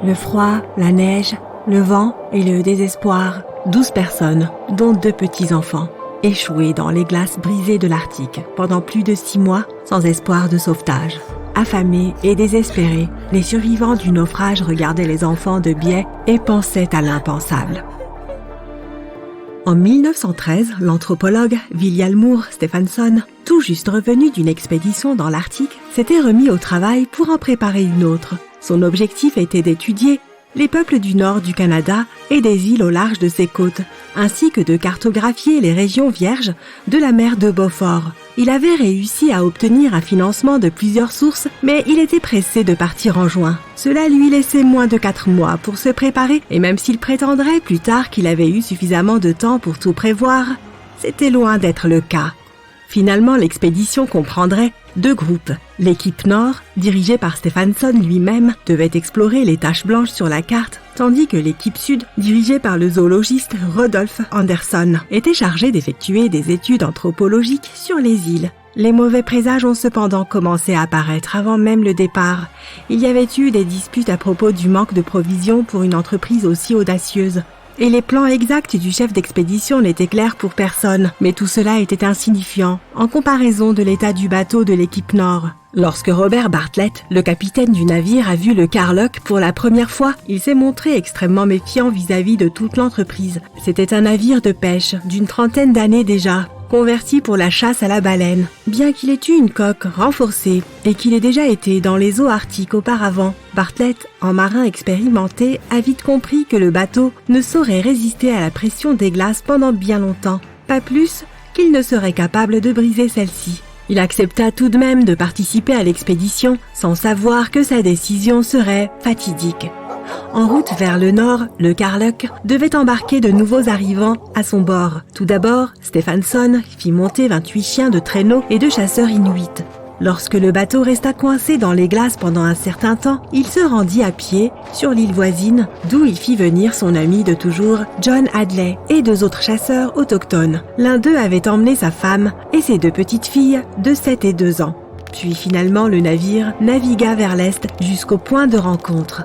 Le froid, la neige, le vent et le désespoir. 12 personnes, dont 2 petits-enfants, échoués dans les glaces brisées de l'Arctique pendant plus de 6 mois sans espoir de sauvetage. Affamés et désespérés, les survivants du naufrage regardaient les enfants de biais et pensaient à l'impensable. En 1913, l'anthropologue Vilhjálmur Stefansson, tout juste revenu d'une expédition dans l'Arctique, s'était remis au travail pour en préparer une autre. Son objectif était d'étudier les peuples du nord du Canada et des îles au large de ses côtes, ainsi que de cartographier les régions vierges de la mer de Beaufort. Il avait réussi à obtenir un financement de plusieurs sources, mais il était pressé de partir en juin. Cela lui laissait moins de 4 mois pour se préparer, et même s'il prétendrait plus tard qu'il avait eu suffisamment de temps pour tout prévoir, c'était loin d'être le cas. Finalement, l'expédition comprendrait 2 groupes. L'équipe nord, dirigée par Stefansson lui-même, devait explorer les taches blanches sur la carte, tandis que l'équipe sud, dirigée par le zoologiste Rodolphe Anderson, était chargée d'effectuer des études anthropologiques sur les îles. Les mauvais présages ont cependant commencé à apparaître avant même le départ. Il y avait eu des disputes à propos du manque de provisions pour une entreprise aussi audacieuse. Et les plans exacts du chef d'expédition n'étaient clairs pour personne, mais tout cela était insignifiant en comparaison de l'état du bateau de l'équipe nord. Lorsque Robert Bartlett, le capitaine du navire, a vu le Karluk pour la première fois, il s'est montré extrêmement méfiant vis-à-vis de toute l'entreprise. C'était un navire de pêche d'une 30aine d'années déjà, converti pour la chasse à la baleine. Bien qu'il ait eu une coque renforcée et qu'il ait déjà été dans les eaux arctiques auparavant, Bartlett, en marin expérimenté, a vite compris que le bateau ne saurait résister à la pression des glaces pendant bien longtemps, pas plus qu'il ne serait capable de briser celle-ci. Il accepta tout de même de participer à l'expédition sans savoir que sa décision serait fatidique. En route vers le nord, le Karluk devait embarquer de nouveaux arrivants à son bord. Tout d'abord, Stefansson fit monter 28 chiens de traîneau et 2 chasseurs inuits. Lorsque le bateau resta coincé dans les glaces pendant un certain temps, il se rendit à pied sur l'île voisine, d'où il fit venir son ami de toujours, John Hadley, et 2 autres chasseurs autochtones. L'un d'eux avait emmené sa femme et ses 2 petites filles de 7 et 2 ans. Puis finalement, le navire navigua vers l'est jusqu'au point de rencontre.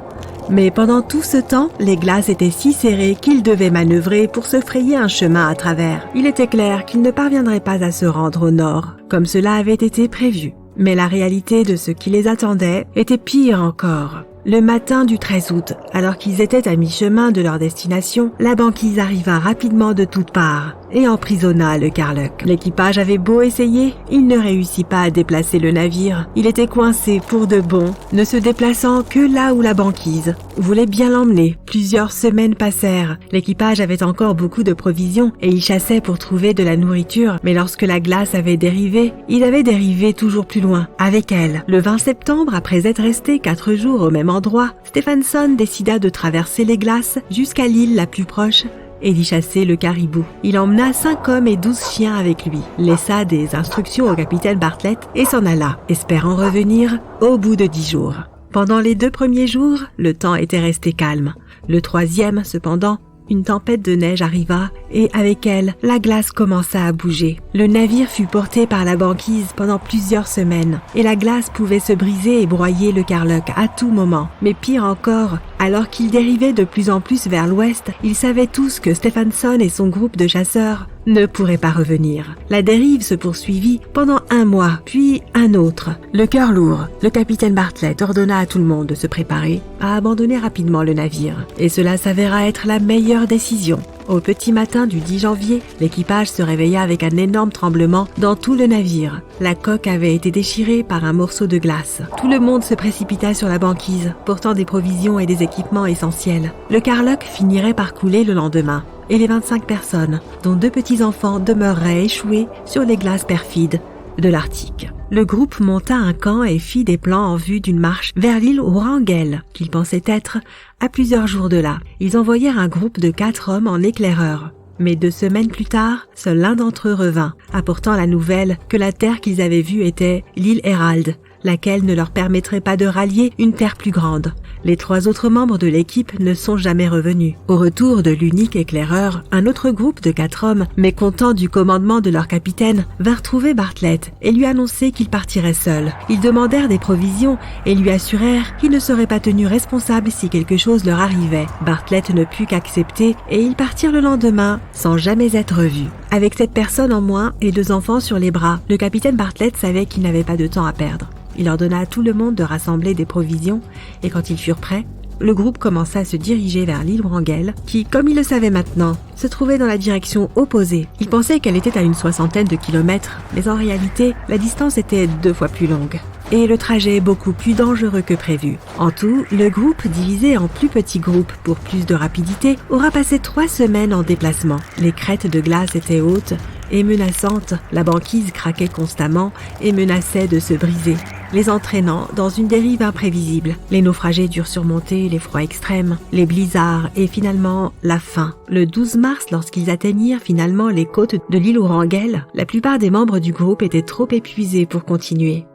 Mais pendant tout ce temps, les glaces étaient si serrées qu'il devait manœuvrer pour se frayer un chemin à travers. Il était clair qu'il ne parviendrait pas à se rendre au nord, comme cela avait été prévu. Mais la réalité de ce qui les attendait était pire encore. Le matin du 13 août, alors qu'ils étaient à mi-chemin de leur destination, la banquise arriva rapidement de toutes parts et emprisonna le Karluk. L'équipage avait beau essayer, il ne réussit pas à déplacer le navire. Il était coincé pour de bon, ne se déplaçant que là où la banquise voulait bien l'emmener. Plusieurs semaines passèrent. L'équipage avait encore beaucoup de provisions et il chassait pour trouver de la nourriture, mais lorsque la glace avait dérivé, il avait dérivé toujours plus loin, avec elle. Le 20 septembre, après être resté 4 jours au même endroit, Stefansson décida de traverser les glaces jusqu'à l'île la plus proche et d'y chasser le caribou. Il emmena 5 hommes et 12 chiens avec lui, laissa des instructions au capitaine Bartlett et s'en alla, espérant revenir au bout de 10 jours. Pendant les 2 premiers jours, le temps était resté calme. Le 3e, cependant, une tempête de neige arriva et avec elle, la glace commença à bouger. Le navire fut porté par la banquise pendant plusieurs semaines et la glace pouvait se briser et broyer le Karluk à tout moment. Mais pire encore, alors qu'ils dérivaient de plus en plus vers l'ouest, ils savaient tous que Stefansson et son groupe de chasseurs ne pourraient pas revenir. La dérive se poursuivit pendant 1 mois, puis un autre. Le cœur lourd, le capitaine Bartlett ordonna à tout le monde de se préparer à abandonner rapidement le navire. Et cela s'avéra être la meilleure décision. Au petit matin du 10 janvier, l'équipage se réveilla avec un énorme tremblement dans tout le navire. La coque avait été déchirée par un morceau de glace. Tout le monde se précipita sur la banquise, portant des provisions et des équipements essentiels. Le Karluk finirait par couler le lendemain, et les 25 personnes, dont 2 petits-enfants, demeureraient échoués sur les glaces perfides de l'Arctique. Le groupe monta un camp et fit des plans en vue d'une marche vers l'île Wrangel, qu'ils pensaient être à plusieurs jours de là. Ils envoyèrent un groupe de 4 hommes en éclaireur. Mais 2 semaines plus tard, seul l'un d'entre eux revint, apportant la nouvelle que la terre qu'ils avaient vue était l'île Herald, laquelle ne leur permettrait pas de rallier une terre plus grande. Les 3 autres membres de l'équipe ne sont jamais revenus. Au retour de l'unique éclaireur, un autre groupe de 4 hommes, mécontents du commandement de leur capitaine, vint retrouver Bartlett et lui annoncer qu'il partirait seul. Ils demandèrent des provisions et lui assurèrent qu'il ne serait pas tenu responsable si quelque chose leur arrivait. Bartlett ne put qu'accepter et ils partirent le lendemain sans jamais être vus. Avec cette personne en moins et 2 enfants sur les bras, le capitaine Bartlett savait qu'il n'avait pas de temps à perdre. Il ordonna à tout le monde de rassembler des provisions et quand ils furent prêts, le groupe commença à se diriger vers l'île Wrangel qui, comme il le savait maintenant, se trouvait dans la direction opposée. Il pensait qu'elle était à une 60aine de kilomètres, mais en réalité, la distance était 2 fois plus longue et le trajet beaucoup plus dangereux que prévu. En tout, le groupe, divisé en plus petits groupes pour plus de rapidité, aura passé 3 semaines en déplacement. Les crêtes de glace étaient hautes et menaçantes, la banquise craquait constamment et menaçait de se briser, les entraînant dans une dérive imprévisible. Les naufragés durent surmonter les froids extrêmes, les blizzards et finalement la faim. Le 12 mars, lorsqu'ils atteignirent finalement les côtes de l'île Wrangel, la plupart des membres du groupe étaient trop épuisés pour continuer.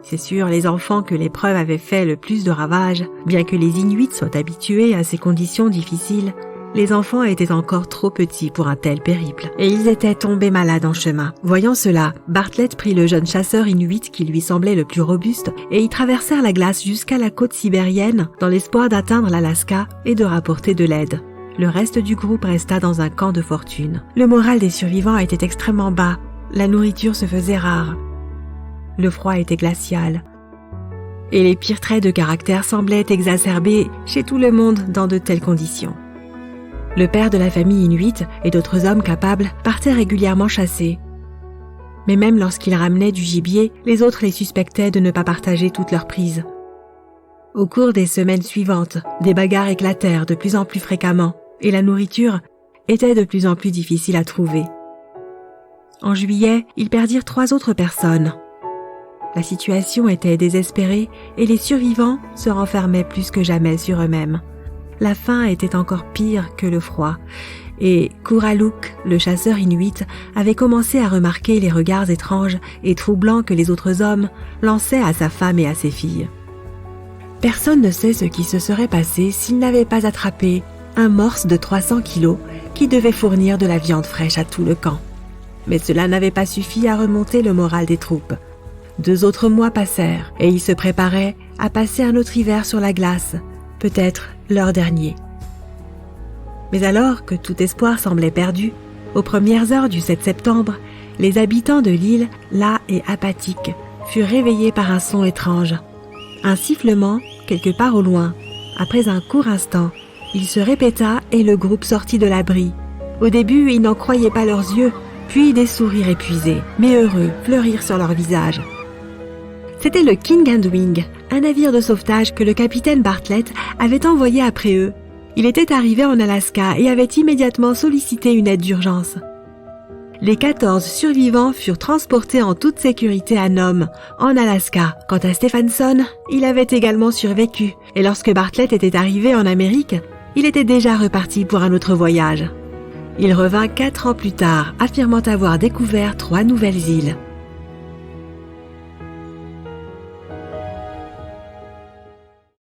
C'est sur les enfants que l'épreuve avait fait le plus de ravages. Bien que les Inuits soient habitués à ces conditions difficiles, les enfants étaient encore trop petits pour un tel périple, et ils étaient tombés malades en chemin. Voyant cela, Bartlett prit le jeune chasseur inuit qui lui semblait le plus robuste, et ils traversèrent la glace jusqu'à la côte sibérienne dans l'espoir d'atteindre l'Alaska et de rapporter de l'aide. Le reste du groupe resta dans un camp de fortune. Le moral des survivants était extrêmement bas, la nourriture se faisait rare. Le froid était glacial, et les pires traits de caractère semblaient exacerbés chez tout le monde dans de telles conditions. Le père de la famille inuite et d'autres hommes capables partaient régulièrement chasser. Mais même lorsqu'ils ramenaient du gibier, les autres les suspectaient de ne pas partager toutes leurs prises. Au cours des semaines suivantes, des bagarres éclatèrent de plus en plus fréquemment, et la nourriture était de plus en plus difficile à trouver. En juillet, ils perdirent 3 autres personnes. La situation était désespérée et les survivants se renfermaient plus que jamais sur eux-mêmes. La faim était encore pire que le froid et Kuraluk, le chasseur inuit, avait commencé à remarquer les regards étranges et troublants que les autres hommes lançaient à sa femme et à ses filles. Personne ne sait ce qui se serait passé s'il n'avait pas attrapé un morse de 300 kilos qui devait fournir de la viande fraîche à tout le camp. Mais cela n'avait pas suffi à remonter le moral des troupes. 2 autres mois passèrent et ils se préparaient à passer un autre hiver sur la glace, peut-être leur dernier. Mais alors que tout espoir semblait perdu, aux premières heures du 7 septembre, les habitants de l'île, las et apathiques, furent réveillés par un son étrange. Un sifflement, quelque part au loin. Après un court instant, il se répéta et le groupe sortit de l'abri. Au début, ils n'en croyaient pas leurs yeux, puis des sourires épuisés, mais heureux, fleurirent sur leurs visages. C'était le King and Wing, un navire de sauvetage que le capitaine Bartlett avait envoyé après eux. Il était arrivé en Alaska et avait immédiatement sollicité une aide d'urgence. Les 14 survivants furent transportés en toute sécurité à Nome, en Alaska. Quant à Stephenson, il avait également survécu, et lorsque Bartlett était arrivé en Amérique, il était déjà reparti pour un autre voyage. Il revint 4 ans plus tard, affirmant avoir découvert 3 nouvelles îles.